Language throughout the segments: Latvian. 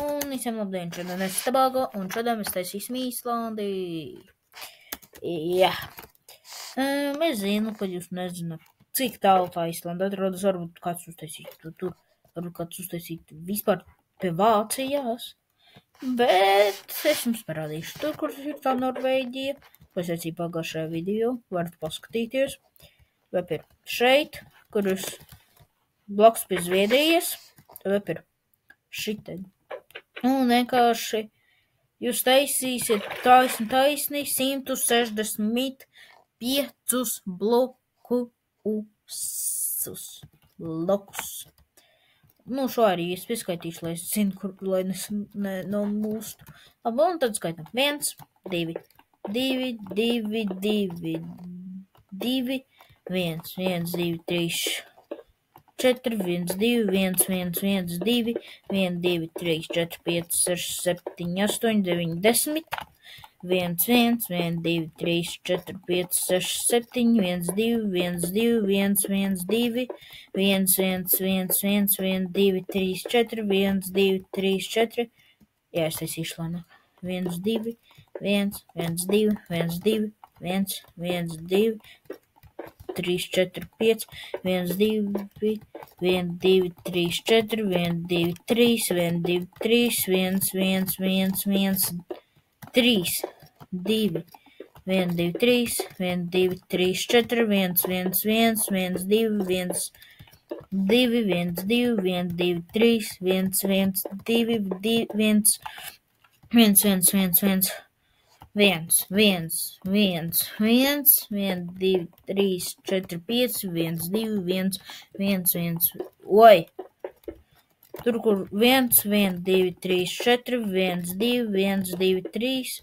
Un visiem labdien, šodien es Tabago, un šodien mēs taisīsim Īslandi. Jā. Es zinu, ka jūs nezināt, cik tālu tā Īslanda atrodas. Varbūt kāds uztaisītu tur, varbūt kāds uztaisītu vispār pie Vācijas. Bet es jums parādīšu tur, kur ir tā Norvēģija. Ko es teicu pagājušajā video, varat paskatīties. Vai pie šeit, kur jūs blakus pie Zviedrijas, vai pie šitien. Un vienkārši jūs taisīsiet taisni 165 blokus. Šo arī es pieskaitīšu, lai es zinu, kur, lai nenolūstu. Labi, un tad skaitam 1, 2, 2, 2, 2, 2, 1, 1, 2, 3, 4, 1, 2, 1, 1, 1, 2, 1, 2, 3, 4, 5, 6, 7, 8, 9, 10, 1, 1, 1, 2, 3, 4, 5, 6, 7, 1, 2, 1, 2, 1, 1, 2, 1, 1, 1, 1, 1, 2, 3, 4, 1, 2, 3, 4, jā, es taisīšu lēnāk, 1, 2, 1, 1, 2, 1, 2, 1, 1, 2, 3, 4, 5, 1, 2, 1, 2, 3, 4, 1, 2, 3, 1, 2, 3, 1, 1, 1, 1, 3, 2, 1, 2, 3, 1, 2, 3, 4, 1, 1, 1, 1, 2, 1, 2, 1, 2, 1, 2, 3, 1, 1, 2, 1, 1, 1, 1, 1, 1, 1, 1, 1, 1, 2, 3, 4, 5, 1, 2, 1, 1, 1, oi! Tur, kur 1, 1, 2, 3, 4, 1, 2, 1, 2, 3,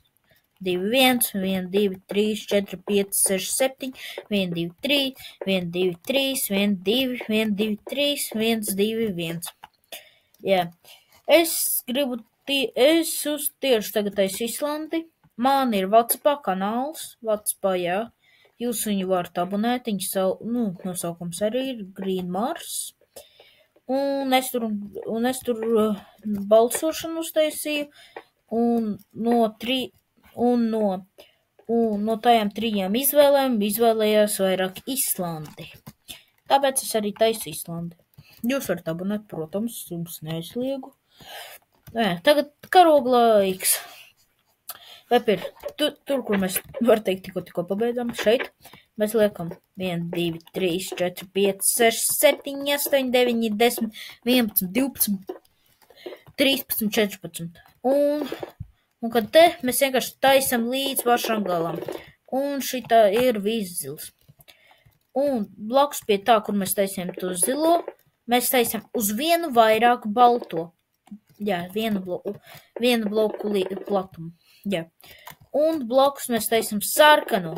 2, 1, 1, 2, 3, 4, 5, 6, 7, 1, 2, 3, 1, 2, 3, 1, 2, 1, 2, 3, 1, 2, 1. Jā. Es tieši tagad taisu Īslandi. Man ir WhatsAppā kanāls, jā. Jūs viņu varat abonēt, nosaukums arī ir Green Mars. Un es tur balsošanu uztaisīju, un no tajām 3 izvēlēm izvēlējās vairāk Īslandi. Tāpēc es arī taisu Īslandi. Jūs varat abonēt, protams, jums neaizliegu. Tagad karoglaiks. Vai tur, kur mēs, var teikt, tikko pabeidzam, šeit, mēs liekam 1, 2, 3, 4, 5, 6, 7, 8, 9, 10, 11, 12, 13, 14. Un kad te mēs vienkārši taisam līdz pašam galam. Un šitā ir viss zils. Un blakus pie tā, kur mēs taisām to zilo, mēs taisam uz vienu vairāk balto. Jā, vienu bloku platumu. Jā. Un blakus mēs taisam sarkanu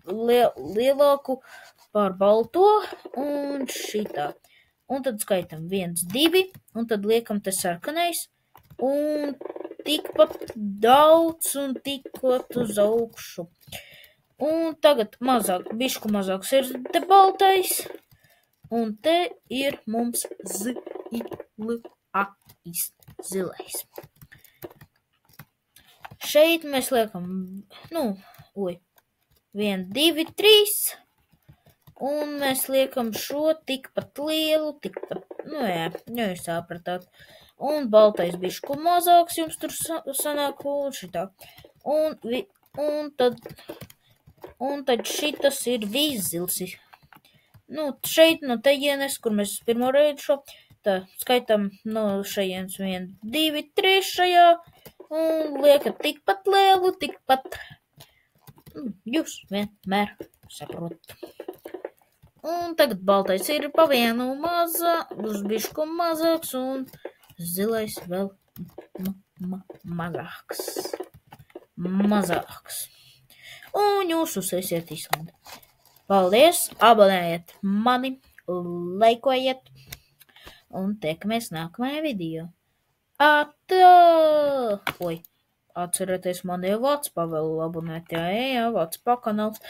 lielāku par balto un šitā. Un tad skaitam 1, 2, un tad liekam te sarkanais. Un tikpat daudz un tikpat uz augšu. Un tagad bišku mazāks ir te baltais. Un te ir mums zilais. Šeit mēs liekam, 1, 2, 3, un mēs liekam šo tikpat lielu, jūs sapratāt. Un baltais bišku mazāks jums tur sanāk šitā. Un tad šitas ir viss zils. Šeit no tejienes, kur mēs pirmo reizi šo, tā skaitam no šajienes 1, 2, 3 šajā. Un liekat tikpat lielu, tikpat. Jūs vienmēr saprotat. Un tagad baltais ir pa vienu uz bišku mazāks un zilais vēl mazāks. Un jūs uzsēsiet Īslandi. Paldies, abonējiet mani, laikojiet un tiekamies nākamajā video. Atcerieties mani WhatsAppā vēl abonēt, jā, WhatsAppā kanāls.